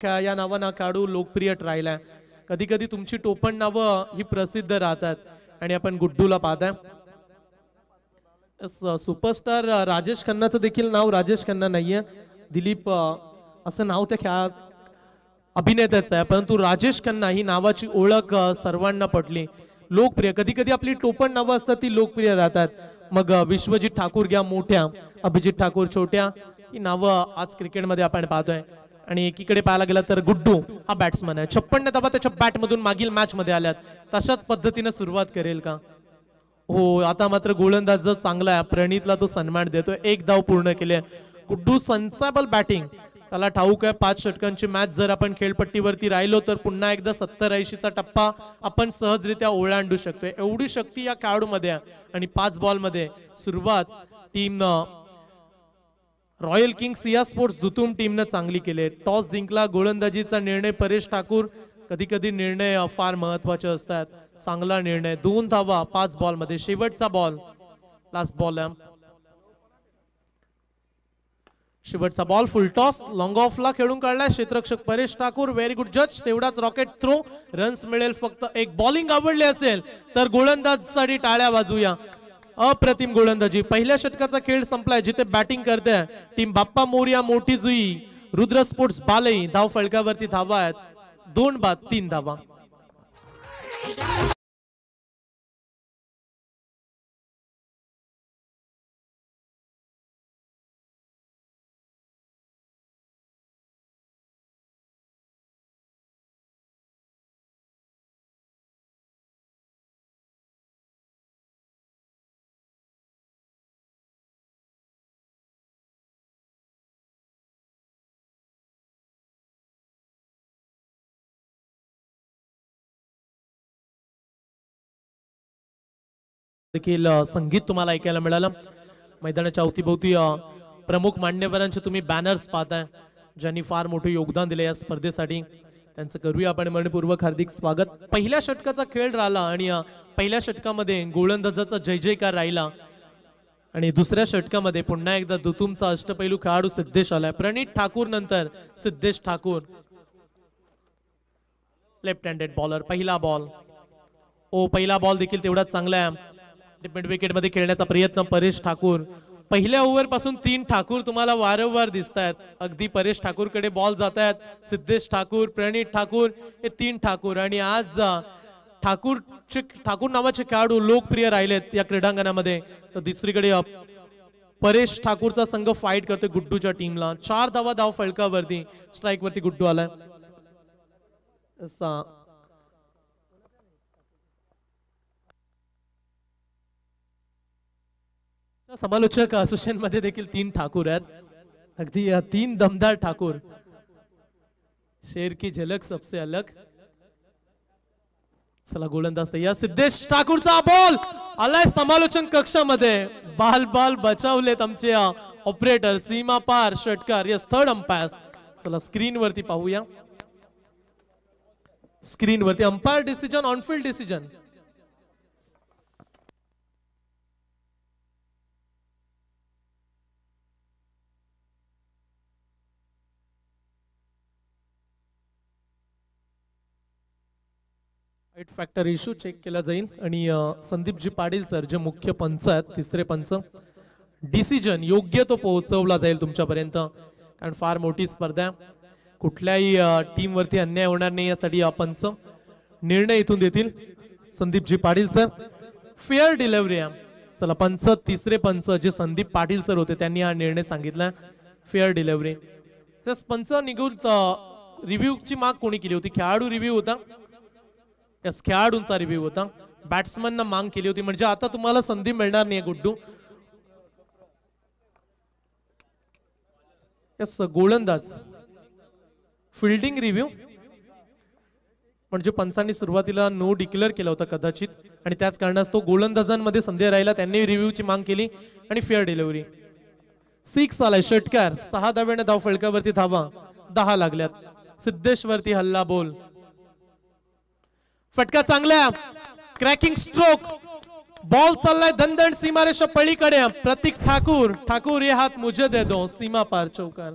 या नावानं खेळाडू लोकप्रिय राहिलाय. कधी कधी तुमची टोपण नावं ही प्रसिद्ध राहतात आणि आपण गुड्डूला पाहताय. सुपरस्टार राजेश खन्नाचं देखील नाव राजेश खन्ना नाहीये, दिलीप असं नाव त्या खेळा अभिनेत्याचं आहे, परंतु राजेश खन्ना ही नावाची ओळख सर्वांना पटली. लोकप्रिय, कधी कधी आपली टोपण नावं असतात ती लोकप्रिय राहतात. मग विश्वजित ठाकूर घ्या मोठ्या, अभिजित ठाकूर छोट्या, ही नावं आज क्रिकेटमध्ये आपण पाहतोय. आणि एकीकडे पाहायला गेला तर गुड्डू हा बॅट्समन आहे. 56 धावा त्याच्या बॅटमधून मागील मॅच मध्ये आल्यात. तशाच पद्धतीने सुरुवात करेल का? हो, आता मात्र गोलंदाज चांगला आहे, प्रणीतला तो सन्मान देतोय. एक धाव पूर्ण केले. गुड्डू सेन्सेबल बॅटिंग, त्याला ठाऊक आहे 5 षटकांची मॅच जर आपण खेळपट्टीवरती राहिलो तर पुन्हा एकदा 70-80चा टप्पा आपण सहजरित्या ओलांडू शकतोय. एवढी शक्ती या खेळाडूमध्ये आहे. आणि 5 बॉल मध्ये सुरुवात team royal kings Siya sports दुतुम टीमनं चांगली केली. टॉस जिंकला, गोलंदाजीचा निर्णय परेश ठाकूर. कधी कधी निर्णय फार महत्वाचे असतात. चांगला निर्णय, 2 धावा 5 बॉल मध्ये. शेवटचा बॉल, लास्ट बॉल आहे, शेवटचा बॉल. फुल टॉस लॉंग ऑफला खेळून काढलाय क्षेत्ररक्षक परेश ठाकूर. व्हेरी गुड जज. तेवढाच रॉकेट थ्रो, रन्स मिळेल फक्त एक. बॉलिंग आवडली असेल तर गोलंदाजसाठी टाळ्या वाजूया. अप्रतिम गोलंदाजी. पहिल्या षटकाचा खेळ संपलाय. जिथे बॅटिंग करते टीम बाप्पा मोरया मोठी जुई रुद्र स्पोर्ट्स बालई. धाव फलकावरती धावा आहेत 2 बाद 3 धावा. देखील संगीत तुम्हाला ऐकायला मिळालं. मैदानाच्या अवतीभोवती प्रमुख मान्यवरांचे तुम्ही बॅनर्स पाहताय, ज्यांनी फार मोठे योगदान दिले या स्पर्धेसाठी. त्यांचं करूया आपण मनपूर्वक हार्दिक स्वागत. पहिल्या षटकाचा खेळ राहिला आणि पहिल्या षटकामध्ये गोलंदाजाचा जय जयकार राहिला. आणि दुसऱ्या षटकामध्ये पुन्हा एकदा दुतुमचा अष्टपैलू खेळाडू सिद्धेश आलाय. प्रणीत ठाकूर नंतर Siddhesh Thakur, left handed bowler. पहिला बॉल, पहिला बॉल देखील तेवढाच चांगला आहे. मिड विकेट मध्ये खेळण्याचा प्रयत्न परेश ठाकूर. पहिल्या ओव्हर पासून 3 ठाकूर तुम्हाला वारंवार दिसत आहेत. अगदी परेश ठाकूर कडे बॉल जात आहेत. सिद्धेश ठाकूर, प्रणीत ठाकूर, हे 3 ठाकूर. आणि आज ठाकूर नावाचे खेळाडू लोकप्रिय राहिलेत या क्रीडांगणामध्ये. तर दुसरीकडे परेश ठाकूरचा संघ फाईट करतोय गुड्डूच्या टीमला. 4 धावा धाव फलकावरती. स्ट्राईक वरती गुड्डू आलाय. समालोचक असोसिएशन मध्ये देखील 3 ठाकूर आहेत. अगदी 3 दमदार ठाकूर. शेर की झलक सबसे अलग. चला गोलंदाज तयार. सिद्धेश ठाकूरचा बॉल आलाय समालोचन कक्षामध्ये. बाल बचावलेत आमचे ऑपरेटर. सीमा पार षटकार. Yes, third umpire. चला स्क्रीन वरती पाहूया. स्क्रीन वरती umpire decision, on field decision. Right factor issue check केला जाईल. आणि संदीपजी पाटील सर जे मुख्य पंच आहेत, तिसरे पंच, डिसिजन योग्य तो पोहोचवला जाईल तुमच्यापर्यंत. कारण फार मोठी स्पर्धा, कुठल्याही टीम वरती अन्याय होणार नाही यासाठी पंच निर्णय इथून देतील. Sandeepji Patil sir. Fair delivery आहे. चला पंच, तिसरे पंच जे संदीप पाटील सर होते त्यांनी हा निर्णय सांगितला. Fair delivery. पंच निघून रिव्ह्यूची माग कोणी केली होती? खेळाडू रिव्ह्यू होता. यस, खेळाडूंचा रिव्ह्यू होता. बॅट्समन मांग केली होती. म्हणजे आता तुम्हाला संधी मिळणार नाही गुड्डू. यस, गोलंदाज फिल्डिंग रिव्ह्यू. म्हणजे पंचांनी सुरुवातीला नो डिक्लेअर केला होता कदाचित, आणि त्याच कारणास्तव गोलंदाजांमध्ये संधी राहिला, त्यांनी रिव्ह्यूची मांग केली. आणि फेअर डिलिव्हरी. 6 आलाय षटकार. 6 धाव्याने धाव फलकावरती धावा 10 लागल्यात. सिद्धेश वरती हल्ला बोल. फटका चांगला, क्रॅकिंग स्ट्रोक. बॉल चाललाय दणदण सीमारेषा पलीकडे. प्रतीक ठाकूर ये हात मुझे दे दो. सीमा पार चौकार.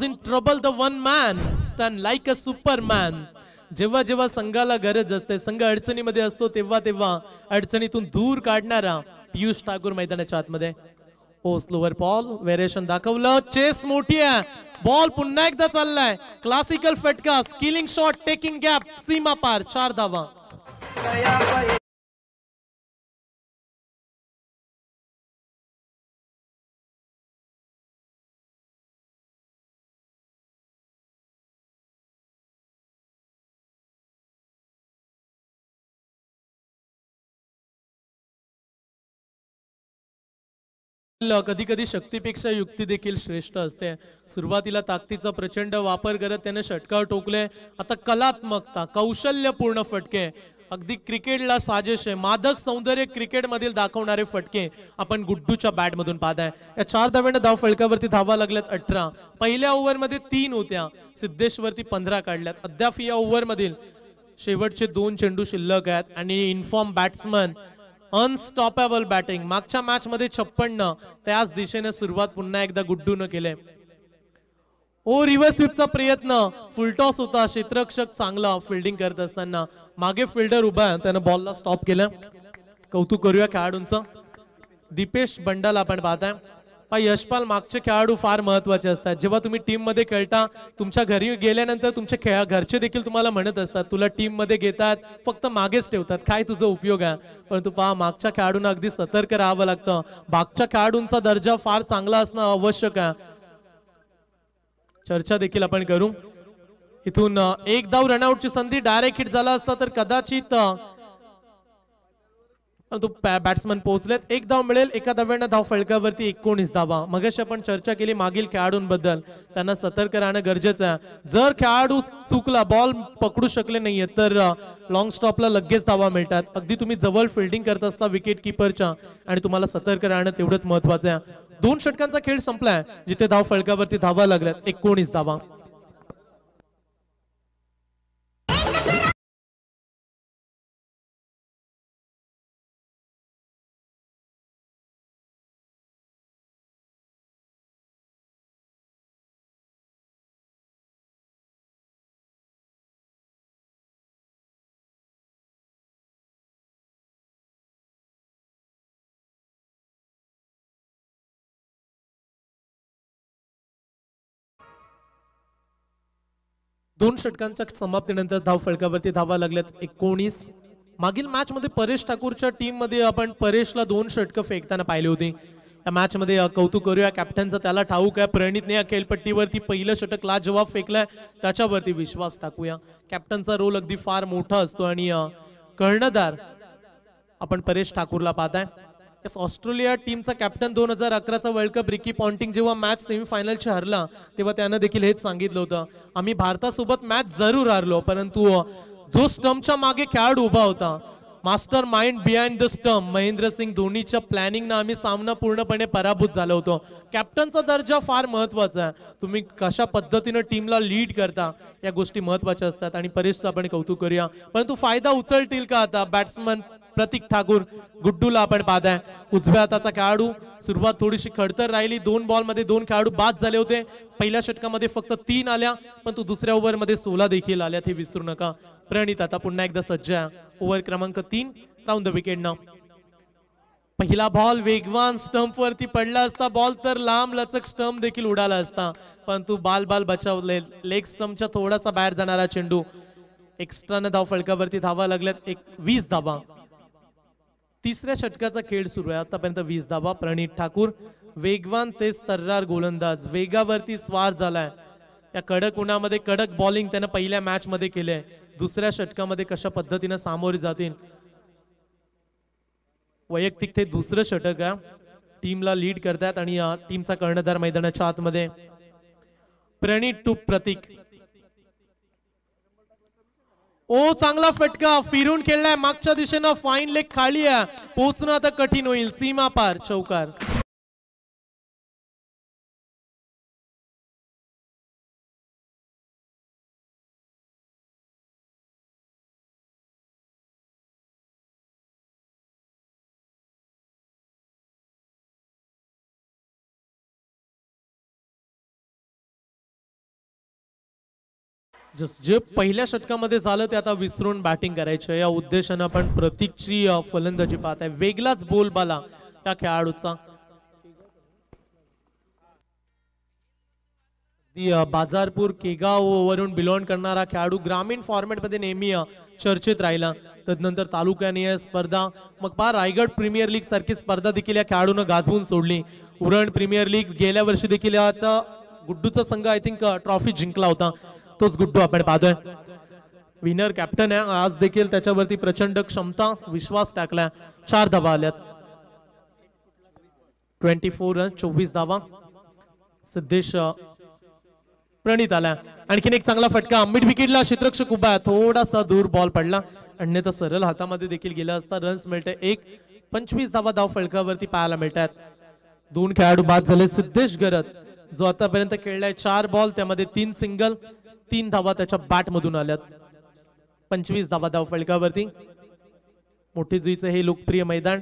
In trouble the one man स्टन लाईक अ सुपरमॅन. जेव्हा जेव्हा संघाला गरज असते, संघ अडचणीमध्ये असतो, तेव्हा तेव्हा अडचणीतून दूर काढणारा पियुष ठाकूर मैदानाच्या आतमध्ये. ओ स्लोवर बॉल व्हेरिएशन दाखवलं, चेस मोठी आहे, बॉल पुन्हा एकदा चाललाय, क्लासिकल फटका, स्किलिंग शॉट, टेकिंग गॅप, सीमा पार, 4 धावा. कधी कधी शक्तीपेक्षा युक्ती देखील श्रेष्ठ असते. सुरुवातीला ताकदीचा प्रचंड वापर करत त्याने षटकार ठोकले. आता कलात्मकता, कौशल्यपूर्ण फटके, अगदी क्रिकेटला साजेश आहे, मादक सौंदर्य क्रिकेट मधील दाखवणारे फटके आपण गुड्डूच्या बॅट मधून पाहताय. या 4 धाव्यांना धाव फलकावरती धावा लागल्यात 18. पहिल्या ओव्हरमध्ये 3 होत्या, सिद्धेश्वरती 15 काढल्यात. अद्याप या ओव्हरमधील शेवटचे 2 चेंडू शिल्लक आहेत आणि इन्फॉर्म बॅट्समन अनस्टॉपेबल बॅटिंग. मागच्या मॅच मध्ये 56, त्याच दिशेने सुरुवात पुन्हा एकदा गुड्डून केले. ओ रिव्हर्स स्वीपचा प्रयत्न, फुलटॉस होता, क्षेत्ररक्षक चांगला फिल्डिंग करत असताना मागे फिल्डर उभा आहे, त्यानं बॉलला स्टॉप केलं. कौतुक करूया खेळाडूंचं. दीपेश बंडाल आपण पाहताय. यशपाल, मागचे खेळाडू फार महत्वाचे असतात. जेव्हा तुम्ही टीम मध्ये खेळता, तुमच्या घरी गेल्यानंतर तुमचे घरचे देखील तुम्हाला म्हणत असतात, तुला टीम मध्ये घेतात फक्त मागेच ठेवतात, काय तुझा उपयोग आहे. परंतु पहा, मागच्या खेळाडूंना अगदी सतर्क राहावं लागतं. मागच्या खेळाडूंचा दर्जा फार चांगला असणं आवश्यक आहे. चर्चा देखील आपण करू. इथून एक धाव रनआउटची संधी, डायरेक्ट हिट झाला असता तर कदाचित बॅट्समन पोहोचलेत. एक धाव मिळेल, एका धाव्यानं धाव फलकावरती 19 धावा. मगाशी आपण चर्चा केली मागील खेळाडूंबद्दल, त्यांना सतर्क राहणं गरजेचं आहे. जर खेळाडू चुकला, बॉल पकडू शकले नाहीये तर लॉंग स्टॉपला लगेच धावा मिळतात. अगदी तुम्ही जवळ फिल्डिंग करत असता विकेट किपरच्या, आणि तुम्हाला सतर्क राहणं तेवढंच महत्वाचं आहे. 2 षटकांचा खेळ संपलाय, जिथे धाव फलकावरती धावा लागल्यात 19 धावा. दोन षटकांच्या समाप्तीनंतर धाव फलकावरती धावा लागल्यात 19. मागील मॅच मध्ये परेश ठाकूरच्या टीम मध्ये आपण परेशला 2 षटकं फेकताना पाहिली होती. या मॅच मध्ये कौतुक करूया कॅप्टनचं, त्याला ठाऊक आहे प्रणितने या खेळपट्टीवरती पहिलं षटक लाजवाब फेकलंय, त्याच्यावरती विश्वास टाकूया. कॅप्टनचा रोल अगदी फार मोठा असतो आणि कर्णधार आपण परेश ठाकूरला पाहताय. ऑस्ट्रेलिया टीमचा कॅप्टन 2011चा वर्ल्ड कप रिकी पॉन्टिंग जेव्हा मॅच सेमीफायनलची हरला, तेव्हा त्यानं देखील हेच सांगितलं होतं, आम्ही भारतासोबत मॅच जरूर हरलो, परंतु जो स्टंपच्या मागे खेळाडू उभा होता, master mind behind the stump, Mahendra Singh धोनीच्या प्लॅनिंगनं आम्ही सामना पूर्णपणे पराभूत झालो होतो. कॅप्टनचा दर्जा फार महत्वाचा आहे. तुम्ही कशा पद्धतीनं टीमला लीड करता, या गोष्टी महत्वाच्या असतात आणि परेशचं आपण कौतुक करूया. परंतु फायदा उचलतील का आता बॅट्समन प्रतीक ठाकूर? गुड्डूला आपण पाहताय, उजव्या हाताचा खेळाडू. सुरुवात थोडीशी खडतर राहिली, 2 बॉल मध्ये 2 खेळाडू बाद झाले होते. पहिल्या षटकामध्ये फक्त 3 आल्या, पण तो दुसऱ्या ओव्हर मध्ये 16 देखील आल्यात, हे विसरू नका. प्रणित आता पुन्हा एकदा सज्ज आहे. ओव्हर क्रमांक 3 राऊंड द विकेट ना. पहिला बॉल वेगवान स्टंप वरती पडला असता, बॉल तर लांब लचक स्टंप देखील उडाला असता, परंतु बाल बचावले. लेग स्टंपच्या थोडासा बाहेर जाणारा चेंडू. एक्स्ट्राने धाव फलकावरती धावा लागल्यात 20 धावा. तिसऱ्या षटकाचा खेळ सुरू आहे. आतापर्यंत 20 धावा. प्रणित ठाकूर वेगवान तेज तर्रार गोलंदाज, वेगावरती स्वार झालाय. या कडक उन्हामध्ये कडक बॉलिंग त्यानं पहिल्या मॅच मध्ये केले. दुसऱ्या षटकामध्ये कशा पद्धतीने सामोरे जातील. वैयक्तिक ते दुसरं षटक आहे, टीमला लीड करतात आणि टीमचा कर्णधार मैदानाच्या आतमध्ये. प्रणित टू प्रतीक. ओ चांगला फटका, फिरून खेळलाय मागच्या दिशेनं, फाईन लेग खाली आहे, पोहोचणं आता कठीण होईल. सीमा पार, चौकार. जे पहिल्या षटकामध्ये झालं ते आता विसरून बॅटिंग करायचं या उद्देशानं आपण प्रतीकची फलंदाजी पाहत आहे. वेगळाच बोलबाला त्या खेळाडूचा. बाजारपूर केगाव वरून बिलॉंग करणारा खेळाडू ग्रामीण फॉर्मॅटमध्ये नेहमी चर्चेत राहिला. तदनंतर तालुकानिय स्पर्धा, मग पहा रायगड प्रीमियर लीग सारखी स्पर्धा देखील या खेळाडूनं गाजवून सोडली. उरण प्रीमियर लीग गेल्या वर्षी देखील याचा गुड्डूचा संघ आय थिंक ट्रॉफी जिंकला होता. तोच गुड्डू आपण पाहतोय. विनर कॅप्टन आहे आज देखील त्याच्यावरती प्रचंड क्षमता विश्वास टाकलाय. 4 धावा आल्यात. 24 रन 24 धावा. सिद्धेश प्रणित आला. आणखीन एक चांगला फटका मिड विकेटला क्षेत्ररक्षक उभा आहे. थोडासा दूर बॉल पडला, अन्यथा सरळ हातामध्ये देखील गेला असता. रन्स मिळते 1. 25 धावा धाव फलकावरती पाहायला मिळतात. 2 खेळाडू बाद झाले. सिद्धेश गरत जो आतापर्यंत खेळलाय 4 बॉल त्यामध्ये 3 सिंगल, 3 धावा त्याच्या बॅट मधून आल्यात. 25 धावा धाव फलकावरती. मोठी जुईचं हे लोकप्रिय मैदान.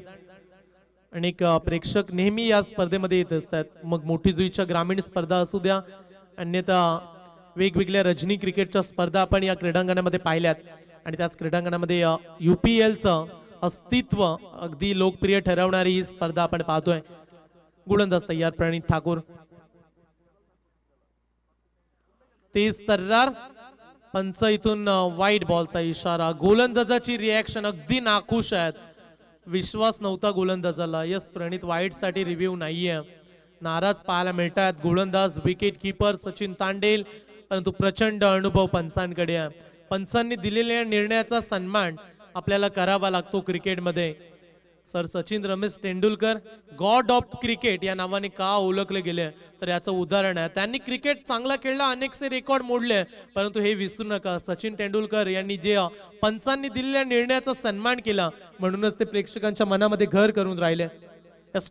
अनेक प्रेक्षक नेहमी या स्पर्धेमध्ये येत असतात. मग मोठी जुईच्या ग्रामीण स्पर्धा असू द्या, अन्यथा वेगवेगळ्या रजनी क्रिकेटच्या स्पर्धा आपण या क्रीडांगणामध्ये पाहिल्यात. आणि त्याच क्रीडांगणामध्ये UPLचं अस्तित्व अगदी लोकप्रिय ठरवणारी ही स्पर्धा आपण पाहतोय. गोलंदाज तयार प्रणित ठाकूर. तेज तर्रार. पंच इथून वाईट बॉलचा इशारा. गोलंदाजाची रिॲक्शन अगदी नाखुश आहेत. विश्वास नव्हता गोलंदाजाला. यस प्रणित वाईट साठी रिव्ह्यू नाहीये. नाराज पाहायला मिळतात. गोलंदाज विकेट कीपर सचिन तांडेल, परंतु प्रचंड अनुभव पंचांकडे आहे. पंचांनी दिलेल्या निर्णयाचा सन्मान आपल्याला करावा लागतो क्रिकेटमध्ये. Sir Sachin Ramesh Tendulkar God of cricket या नावाने का ओळखले गेले तर याचं उदाहरण आहे. त्यांनी क्रिकेट चांगला खेळला, अनेकसे रेकॉर्ड मोडले, परंतु हे विसरू नका सचिन तेंडुलकर यांनी जे पंचांनी दिलेल्या निर्णयाचा सन्मान केला म्हणूनच ते प्रेक्षकांच्या मनामध्ये घर करून राहिले.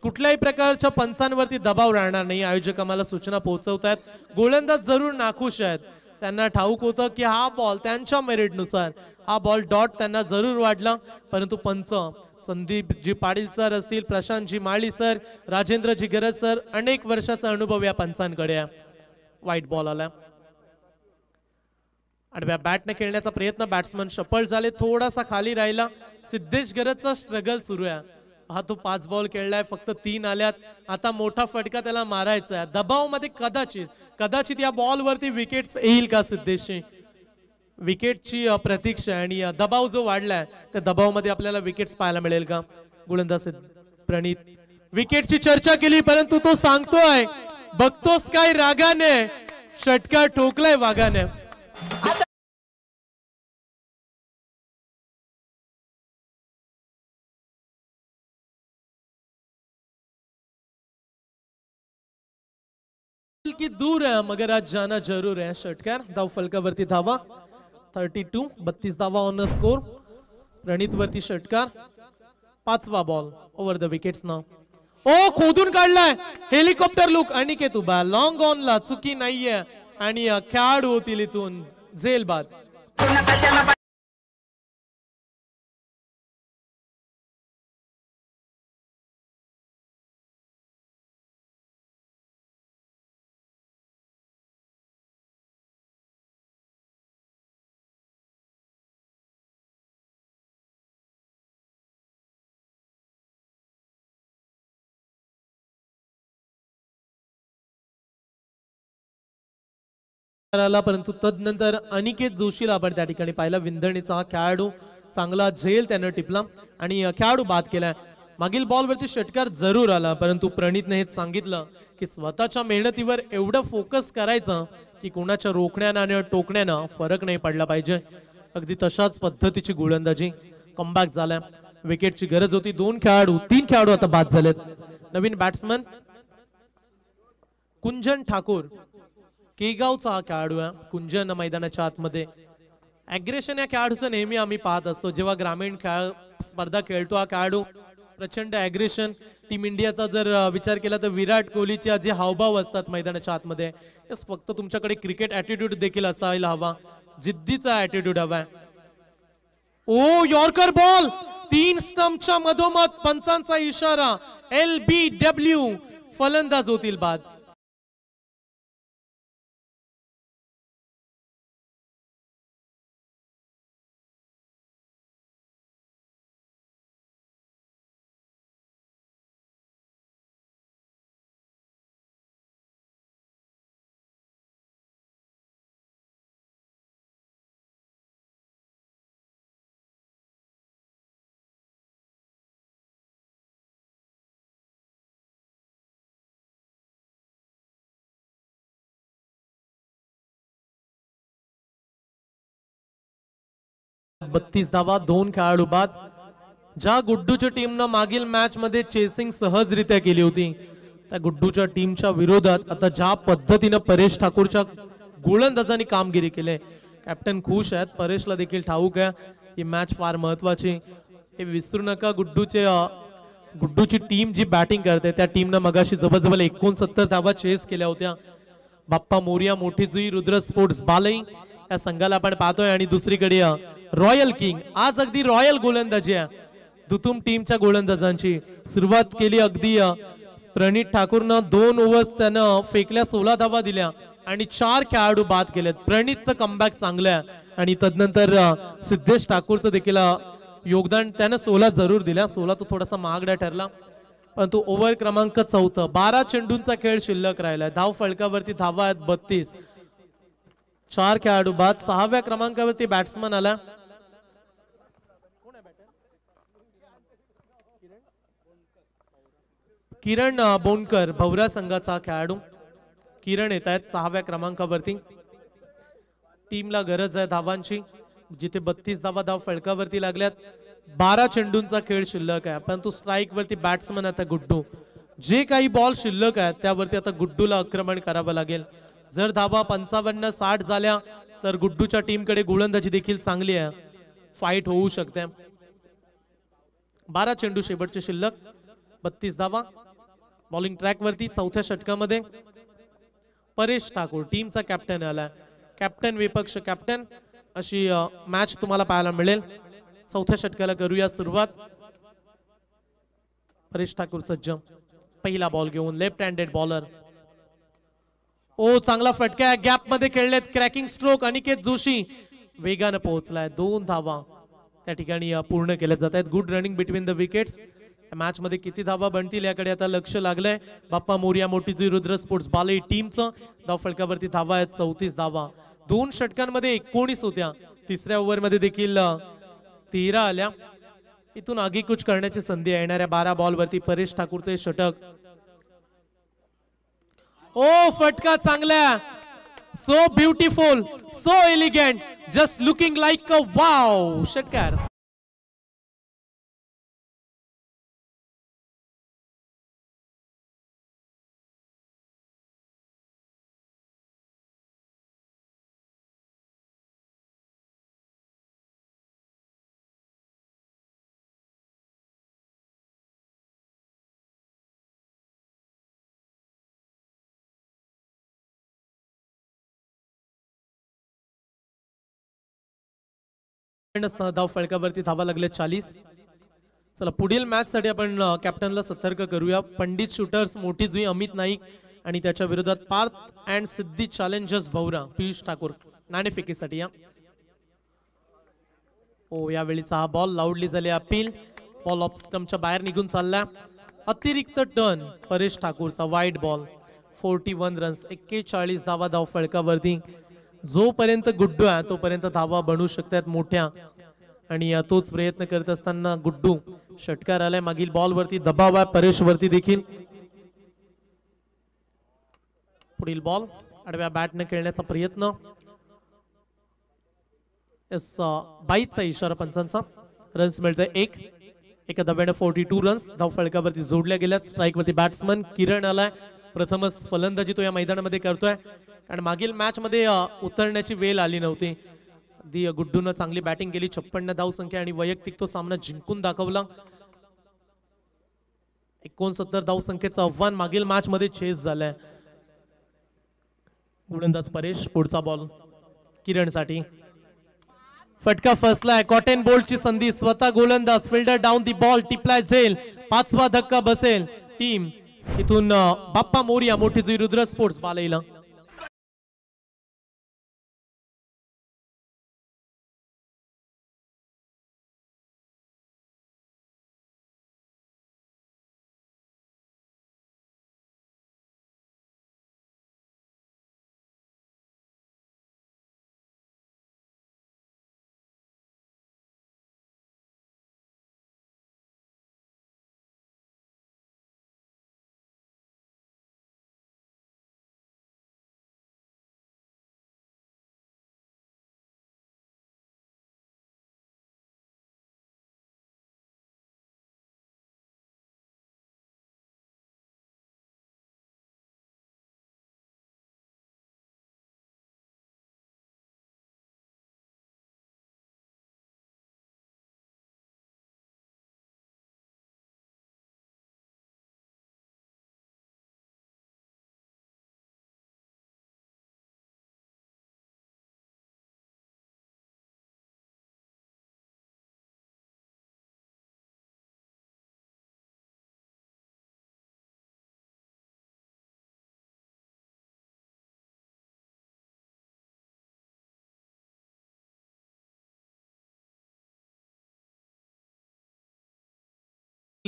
कुठल्याही प्रकारच्या पंचांवरती दबाव राहणार नाही. आयोजक आम्हाला सूचना पोहोचवतात. गोलंदाज जरूर नाखुश आहेत. त्यांना ठाऊक होतं की हा बॉल त्यांच्या मेरिटनुसार हा बॉल डॉट त्यांना जरूर वाढला, परंतु पंच संदीप जी पाटील सर असतील, प्रशांत जी माळी सर, राजेंद्र जी गरज सर, अनेक वर्षाचा अनुभव या पंचांकडे आहे. वाईट बॉल आला. आडव्या बॅटने खेळण्याचा प्रयत्न, बॅट्समन सफल झाले, थोडासा खाली राहिला. सिद्धेश गरजचा स्ट्रगल सुरू आहे. हा तो 5 बॉल खेळलाय, फक्त 3 आल्यात. आता मोठा फटका त्याला मारायचा आहे. दबाव मध्ये कदाचित या बॉल वरती विकेट येईल का सिद्धेशची. विकेटची प्रतीक्षा आणि दबाव जो वाढलाय त्या दबावामध्ये आपल्याला विकेट्स पाहायला मिळेल का. गोलंदाज प्रणित विकेटची चर्चा केली, परंतु तो सांगतोय बघतोस काय रागाने, षटकार ठोकलाय वागाने. की दूर है मगर आज जाना जरूर है. षटकार धाव फलकावरती धावा 32. 32 धावा ऑन स्कोर. प्रणित वरती षटकार. 5वा बॉल ओव्हर द विकेट्स ना. ओ खोदून काढलाय हेलिकॉप्टर लुक. अनिकेत उभा लॉंग ऑन ला, चुकी नाहीये आणि खेळाडू होतील इथून झेल बाद. परंतु तदनंतर अनिकेत जोशीला आपण त्या ठिकाणी पाहिला. विंधणीचा हा खेळाडू चांगला झेल त्यानं टिपला आणि खेळाडू बाद केलाय. मागील बॉलवरती षटकार जरूर आला, परंतु प्रणितने हे सांगितलं की स्वतःच्या मेहनतीवर एवढं फोकस करायचं की कोणाच्या रोखण्यानं आणि टोकण्यानं फरक नाही पडला पाहिजे. अगदी तशाच पद्धतीची गोलंदाजी. कमबॅक झालाय. विकेटची गरज होती. 3 खेळाडू आता बाद झालेत. नवीन बॅट्समन कुंजन ठाकूर केगावचा हा खेळाडू आहे. कुंजन मैदानाच्या आतमध्ये अग्रेशन या खेळाडूचं नेहमी आम्ही पाहत असतो. जेव्हा ग्रामीण स्पर्धा खेळतो हा खेळाडू प्रचंड अग्रेशन. टीम इंडियाचा जर विचार केला तर विराट कोहलीचे जे हावभाव असतात मैदानाच्या आतमध्ये, फक्त तुमच्याकडे क्रिकेट ऍटिट्यूड देखील असायला हवा. जिद्दीचा ऍटिट्यूड हवाय. ओ यॉर्कर बॉल 3 स्टंपच्या मधोमध. पंचांचा इशारा. LBW फलंदाज होतील बाद. 32 धावा, 2 खेळाडू बाद. ज्या गुड्डूच्या टीमनं मागील मॅच मध्ये चेसिंग सहजरित्या केली होती त्या गुड्डूच्या टीमच्या विरोधात आता ज्या पद्धतीनं परेश ठाकूरच्या गोलंदाजांनी कामगिरी केली, कॅप्टन खुश आहेत. परेशला देखील ठाऊक आहे ही मॅच फार महत्वाची, हे विसरू नका. गुड्डूची टीम जी बॅटिंग करते त्या टीमनं मगाशी जवळजवळ 69 धावा चेस केल्या होत्या. बाप्पा मोरिया, मोठी जुई, रुद्र स्पोर्ट्स बालई या संघाला आपण पाहतोय. आणि दुसरीकडे रॉयल किंग, आज अगदी रॉयल गोलंदाजी आहे दुतुम टीमच्या गोलंदाजांची. सुरुवात केली अगदी प्रणित ठाकूरनं 2 ओव्हर्स त्यानं फेकल्या, 16 धावा दिल्या आणि 4 खेळाडू बाद केलेत. प्रणितचं कमबॅक चांगलं आहे आणि तदनंतर सिद्धेश ठाकूरचं देखील योगदान, त्यानं 16 जरूर दिल्या. 16 तो थोडासा महागडा ठरला, परंतु ओव्हर क्रमांक 4, 12 चेंडूंचा खेळ शिल्लक राहिलाय. धाव फलकावरती धावा आहेत 32, 4 खेळाडू बाद. 6व्या क्रमांकावरती बॅट्समन आला किरण बोनकर, भवरा संघाचा खेळाडू. किरण येत आहेत 6व्या क्रमांकावरती. टीमला गरज आहे धावांची, जिथे 32 धावा धाव फलकावरती लागल्यात. 12 चेंडूंचा खेळ शिल्लक आहे, परंतु स्ट्राईक वरती बॅट्समन आता गुड्डू. जे काही बॉल शिल्लक आहेत त्यावरती आता गुड्डूला आक्रमण करावं लागेल. जर धावा 55-60 झाल्या तर गुड्डूच्या टीमकडे गोलंदाजी देखील चांगली आहे, फाईट होऊ शकते. 12 चेंडू शेवटचे शिल्लक, 32 धावा. बॉलिंग ट्रॅक वरती 4थ्या षटकामध्ये परेश ठाकूर टीमचा कॅप्टन आला. कॅप्टन विपक्ष कॅप्टन अशी मॅच तुम्हाला पाहायला मिळेल. 4थ्या षटकाला करूया सुरुवात. परेश ठाकूर सज्ज, पहिला बॉल घेऊन लेफ्ट हँडेड बॉलर. ओ चांगला फटका, गॅप मध्ये खेळलेत, क्रॅकिंग स्ट्रोक. अनिकेत जोशी वेगानं पोहोचलाय, 2 धावा त्या ठिकाणी पूर्ण केल्या जात आहेत. Good running between the wickets. Match मध्ये किती धावा बनतील याकडे आता लक्ष लागलंय. बाप्पा मोरिया, मोठी जुई, रुद्र स्पोर्ट्स बालई टीमचं. धाव फलकावरती धावा आहेत 34 धावा. 2 षटकांमध्ये 19 होत्या, 3ऱ्या ओव्हर मध्ये देखील 13 आल्या. इथून आगीकूच करण्याची संधी येणाऱ्या 12 बॉल वरती परेश ठाकूरचे षटक. ओ फटका चांगला, so beautiful, so elegant, just looking like a wow. षटकार. धाव फलकावरती धावा लागले 40. चला पुढील मॅच साठी आपण कॅप्टनला सतर्क करूया. पंडित शूटर्स, मोठी जुई, अमित नाईक आणि त्याच्या विरोधात पार्थ अँड सिद्धी चॅलेंजर्स भवरा, पियुष ठाकूर नाणेफेकीसाठी या. ओ यावेळीचा हा बॉल लाऊडली झाली अपील. बॉल ऑफ स्टंपच्या बाहेर निघून चालला. अतिरिक्त टर्न परेश ठाकूरचा, वाईड बॉल. 41 रन्स, 41 धावा धाव फलकावरती. जोपर्यंत गुड्डू आहे तोपर्यंत धावा बनू शकतात मोठ्या, आणि तोच प्रयत्न करत असताना गुड्डू षटकार आलाय. मागील बॉल वरती दबाव आहे परेश वरती देखील. पुढील बॉल आडव्या बॅटने खेळण्याचा प्रयत्न. बाईचा इशारा पंचांचा. रन्स मिळते 1. एका दब्याने 42 रन्स धाव फलकावरती जोडल्या गेल्यात. स्ट्राईक वरती बॅट्समन किरण आलाय. प्रथमच फलंदाजी तो या मैदानामध्ये करतोय, कारण मागील मॅच मध्ये उतरण्याची वेळ आली नव्हती. अगदी गुड्डूनं चांगली बॅटिंग केली, 56 धाव संख्या आणि वैयक्तिक तो सामना जिंकून दाखवला. 69 धाव संख्येचं आव्हान मागील मॅच मध्ये चेस झालंय. गोलंदाज परेश, पुढचा बॉल किरणसाठी. फटका फसलाय, कॉटन बोल्टची संधी. स्वतः गोलंदाज, फिल्डर डाऊन दी बॉल, टिपलाय झेल. 5वा धक्का बसेल टीम. इथून बाप्पा मोरिया, मोठी जुई, रुद्र स्पोर्ट्स बालईला.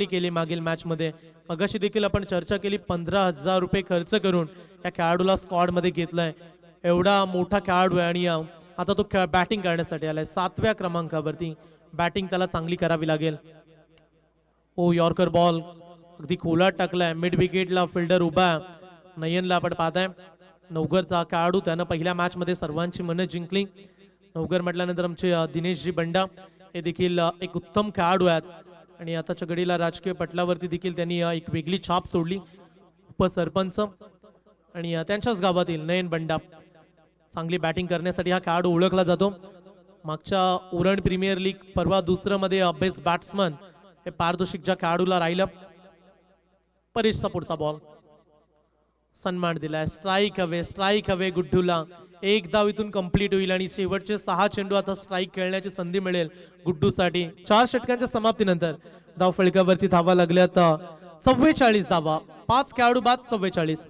केली मागील मॅच मध्ये मगाशी देखील आपण चर्चा केली 15,000 रुपये खर्च करून या खेळाडूला स्क्वॉड मध्ये घेतलाय एवढा मोठा खेळाडू आहे आणि आता तो बॅटिंग करण्यासाठी आलाय 7व्या क्रमांकावरती बॅटिंग त्याला चांगली करावी लागेल ओ यॉर्कर बॉल अगदी खोलात टाकलाय मिड विकेटला फिल्डर उभा नयनला आपण पाहताय नवघरचा खेळाडू त्यानं पहिल्या मॅच मध्ये सर्वांची मनं जिंकली नवघर म्हटल्यानंतर आमचे दिनेशजी बंडा हे देखील एक उत्तम खेळाडू आहेत आणि आताच्या घडीला राजकीय पटलावरती देखील त्यांनी एक वेगळी छाप सोडली उपसरपंच आणि त्यांच्याच गावातील नयन बंडा चांगली बॅटिंग करण्यासाठी हा खेळाडू ओळखला जातो मागच्या उरण प्रीमियर लीग परवा दुसरं मध्ये बेस्ट बॅट्समन हे पारितोषिक ज्या खेळाडूला राहिलं परेशचा पुढचा बॉल सन्मान दिलाय स्ट्राईक हवे गुड्डूला एक धाव इथून कंप्लीट होईल आणि शेवटचे 6 चेंडू आता स्ट्राईक खेळण्याची संधी मिळेल गुड्डूसाठी 4 षटकांच्या समाप्तीनंतर धाव फलकावरती धावा लागल्यात 44 धावा 5 खेळाडू बाद 44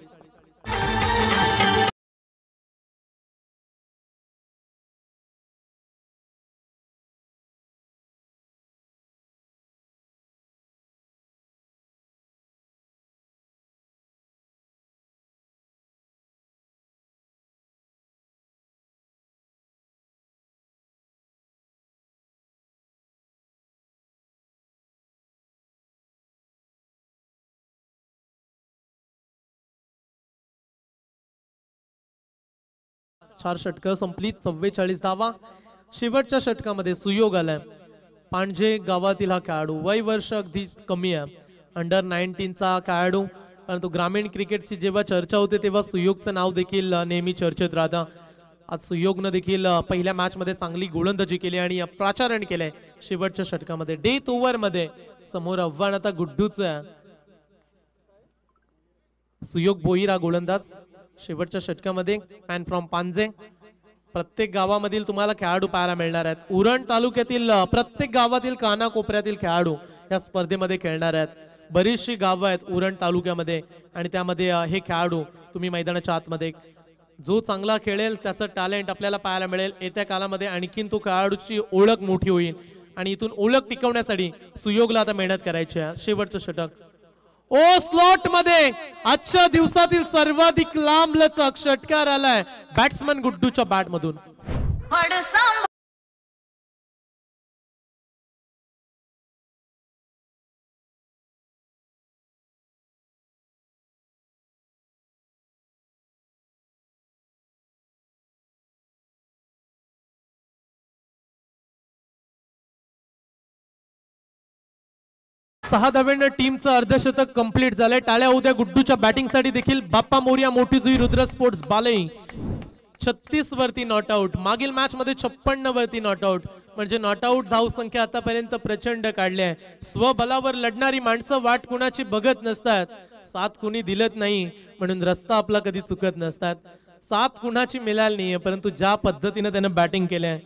4 षटकं संपली 44 धावा शेवटच्या षटकामध्ये सुयोग आलाय पांजे गावातील हा खेळाडू वय वर्ष अगदी कमी आहे अंडर 19 चा खेळाडू परंतु ग्रामीण क्रिकेटची जेव्हा चर्चा होते तेव्हा सुयोगचं नाव देखील नेहमी चर्चेत राहतं आज सुयोगनं देखील पहिल्या मॅच मध्ये चांगली गोलंदाजी केली आणि प्राचारण केलंय शेवटच्या षटकामध्ये डेथ ओव्हर मध्ये समोर आव्हान आता गुड्डूचं आहे सुयोग बोईर हा गोलंदाज शेवटच्या षटकामध्ये मॅन फ्रॉम पांजे प्रत्येक गावामधील तुम्हाला खेळाडू पाहायला मिळणार आहेत उरण तालुक्यातील प्रत्येक गावातील कानाकोपऱ्यातील खेळाडू या स्पर्धेमध्ये खेळणार आहेत बरीचशी गावं आहेत उरण तालुक्यामध्ये आणि त्यामध्ये हे खेळाडू तुम्ही मैदानाच्या आतमध्ये जो चांगला खेळेल त्याचं टॅलेंट आपल्याला पाहायला मिळेल येत्या काळामध्ये आणखीन तो खेळाडूची ओळख मोठी होईल आणि इथून ओळख टिकवण्यासाठी सुयोगला आता मेहनत करायची आहे शेवटचं षटक ओ स्लॉट मध्ये आजच्या दिवसातील सर्वाधिक लांब लचक षटकार आलाय बॅट्समन गुड्डूच्या बॅट मधून सहा धाव्यांना टीमचं अर्धशतक कंप्लीट झालंय टाळ्या उद्या गुड्डूच्या बॅटिंग साठी देखील बाप्पा मोरिया मोठी जुई रुद्र स्पोर्ट्स बालई 36 वरती नॉट आउट मागील मॅच मध्ये 56 वरती नॉट आउट म्हणजे नॉट आउट धाव संख्या आतापर्यंत प्रचंड काढली आहे स्वबलावर लढणारी माणसं वाट कुणाची बघत नसतात साथ कुणी दिलत नाही म्हणून रस्ता आपला कधी चुकत नसतात साथ कुणाची मिळाली नाहीये परंतु ज्या पद्धतीने त्यानं बॅटिंग केलंय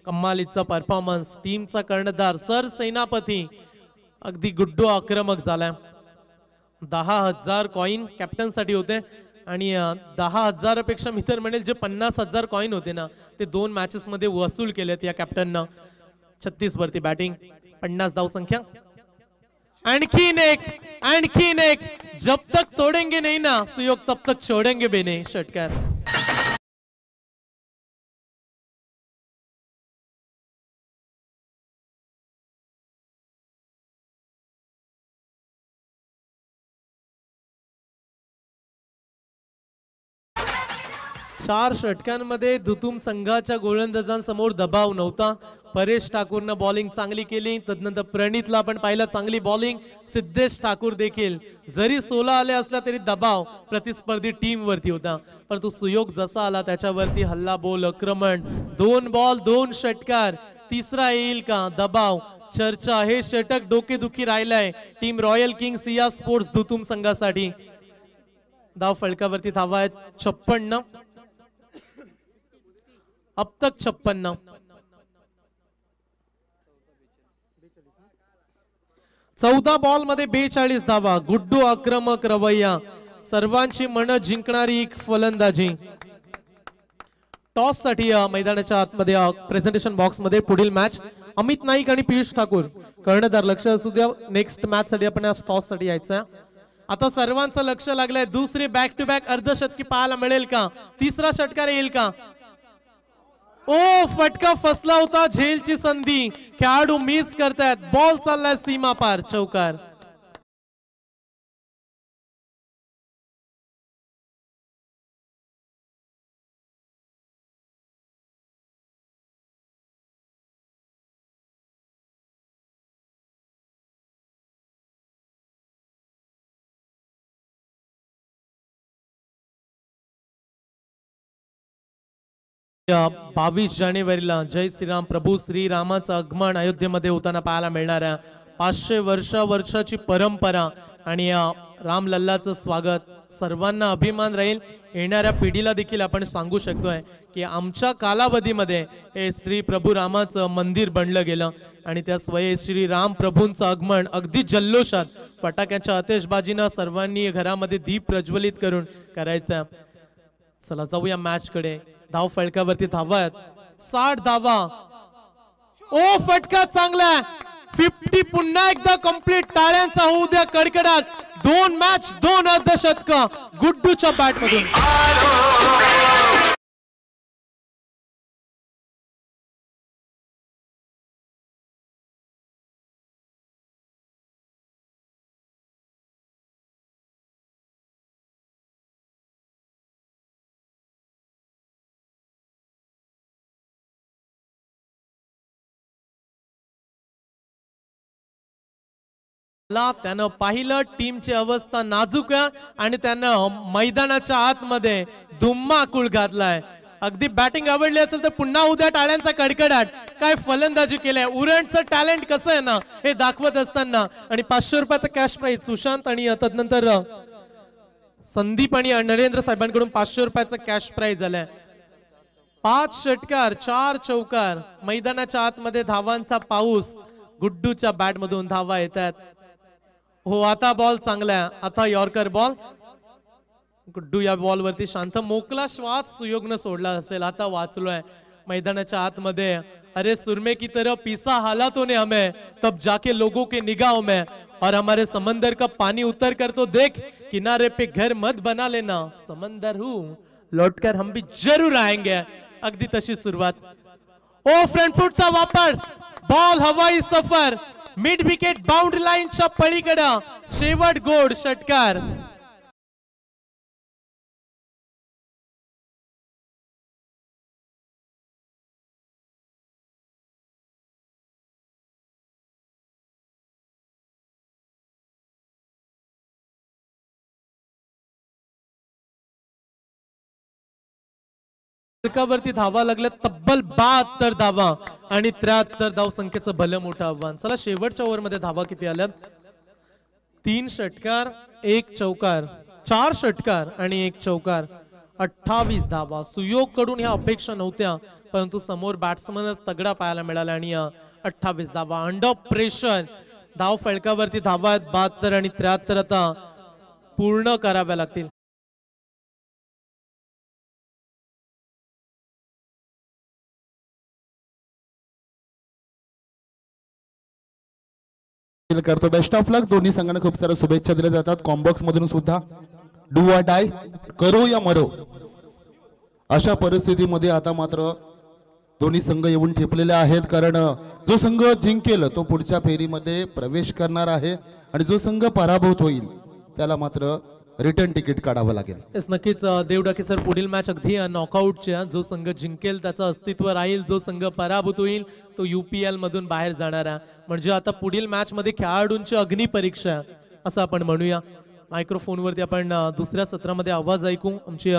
कमालीचा परफॉर्मन्स टीमचा कर्णधार सर सेनापती अगदी गुड्डू आक्रमक झालाय 10,000 कॉइन कॅप्टन साठी होते आणि 10,000 पेक्षा मी तर म्हणेल जे 50,000 कॉइन होते ना ते 2 मॅचेस मध्ये वसूल केलेत या कॅप्टननं 36 वरती बॅटिंग 50 धाव संख्या आणखीन एक जब तक तोडेंगे नहीं ना सुयोग तब तक छोड़ेंगे भी नहीं षटकार चार षटकांमध्ये दुतुम संघाच्या गोलंदाजांसमोर दबाव नव्हता परेश ठाकूरनं बॉलिंग चांगली केली तदनंतर प्रणितला आपण पाहिलं चांगली बॉलिंग सिद्धेश ठाकूर देखील जरी 16 आले असला तरी दबाव प्रतिस्पर्धी टीम वरती होता परंतु सुयोग जसा आला त्याच्यावरती हल्ला बोल आक्रमण 2 बॉल 2 षटकार तिसरा येईल का दबाव चर्चा हे षटक डोकेदुखी राहिलाय team royal king Siya sports दुतुम संघासाठी धाव फलकावरती धावा आहेत 56 अब तक 56 14 बॉल मध्ये 42 धावा गुड्डू आक्रमक रवैया सर्वांची मन जिंकणारी एक फलंदाजी टॉस साठी मैदानाच्या आतमध्ये प्रेझेंटेशन बॉक्स मध्ये पुढील मॅच अमित नाईक आणि पियुष ठाकूर कर्णधार लक्ष असू द्या, नेक्स्ट मॅच साठी आपण टॉस साठी यायचं. आता सर्वांचं लक्ष लागलंय, दुसरी बॅक टू बॅक अर्धशतकी पाहायला मिळेल का, तिसरा षटकार येईल का. ओ फटका फसला होता, झेलची संधी, खेळाडू मिस करतायत, बॉल चाललाय सीमा पार, चौकार. या 22 जानेवारीला जय श्रीराम प्रभू श्रीरामाचं आगमन अयोध्येमध्ये होताना पाहायला मिळणाऱ्या 500 वर्षाची परंपरा आणि या रामलल्लाचं स्वागत सर्वांना अभिमान राहील. येणाऱ्या पिढीला देखील आपण सांगू शकतोय की आमच्या कालावधीमध्ये हे श्री प्रभू रामाचं मंदिर बनलं गेलं आणि त्या स्वये श्री राम प्रभूंचं आगमन अगदी जल्लोषात फटाक्याच्या आतिषबाजीनं सर्वांनी घरामध्ये दीप प्रज्वलित करून करायचं. चला जाऊया मॅच कडे. धाव फलकावरती धावा आहेत, 60 धावा. ओ फटका चांगला, 50 पुन्हा एकदा कंप्लीट. टाळ्यांचा होऊ द्या कडकडाट. 2 मॅच 2 अर्धशतक गुड्डूच्या बॅट मधून. त्यानं पाहिलं टीमची अवस्था नाजूक आहे आणि त्यानं मैदानाच्या आतमध्ये धुम्माकूळ घातलाय. अगदी बॅटिंग आवडली असेल तर पुन्हा उद्या टाळ्यांचा कडकडाट. काय फलंदाजी केलंय, उरणचं टॅलेंट कसं आहे ना हे दाखवत असताना. आणि 500 रुपयाचा कॅश प्राइज सुशांत आणि तदनंतर संदीप आणि नरेंद्र साहेबांकडून 500 रुपयाचा कॅश प्राइज आलाय. 5 षटकार 4 चौकार. मैदानाच्या आतमध्ये धावांचा पाऊस. गुड्डूच्या बॅट मधून धावा येतात. हो आता बॉल चांगला आहे, आता यॉर्कर बॉल. गुड्डू या बॉल वरती शांत, मोकला श्वास सुयोगनं सोडला असेल. आता वाचलोय मैदानाच्या आतमध्ये. अरे सुरमे की तरह पीसा हालातों ने हमें, तब जाके लोगों के निगाहों में, और हमारे समंदर का पानी उतर कर तो देख, किनारे पे घर मत बना लेना, समंदर हूं लौटकर हम भी जरूर आएंगे. अगदी तशी सुरुवात. ओ फ्रंट फूटचा वापर, बॉल हवाई सफर, मिड विकेट बाउंड्री लाईनच्या पलीकडे, शेवट गोड षटकार. वरती धावा लागल्या तब्बल 72 धावा आणि 73 धाव संख्येचं भलं मोठं आव्हान. चला शेवटच्या ओव्हर मध्ये धावा किती आल्यात. 3 षटकार 1 चौकार, 4 षटकार आणि 1 चौकार, 28 धावा. सुयोग कडून ह्या अपेक्षा नव्हत्या परंतु समोर बॅट्समनच तगडा पाहायला मिळाला आणि 28 धावा अंडर प्रेशर. धाव फलकावरती धावा आहेत 72 आणि 73 आता पूर्ण कराव्या लागतील. करतो. बेस्ट ऑफ लक. दोन्ही संघांना खूप साऱ्या शुभेच्छा दिल्या जातात. कॉम्बॉक्स मधून सुद्धा डू ऑर डाय, करो या मरो, अशा परिस्थितीमध्ये आता मात्र दोन्ही संघ येऊन ठेपलेले आहेत. कारण जो संघ जिंकेल तो पुढच्या फेरीमध्ये प्रवेश करणार आहे आणि जो संघ पराभूत होईल त्याला मात्र रिटर्न तिकीट काढावं लागेल. नक्कीच देवडाके सर, पुढील मॅच अगदी नॉकआउटची. जो संघ जिंकेल त्याचं अस्तित्व राहील, जो संघ पराभूत होईल तो UPL मधून बाहेर जाणार आहे. म्हणजे आता पुढील मॅच मध्ये खेळाडूंची अग्निपरीक्षा असं आपण म्हणूया. मायक्रोफोन वरती आपण दुसऱ्या सत्रामध्ये आवाज ऐकू. आमची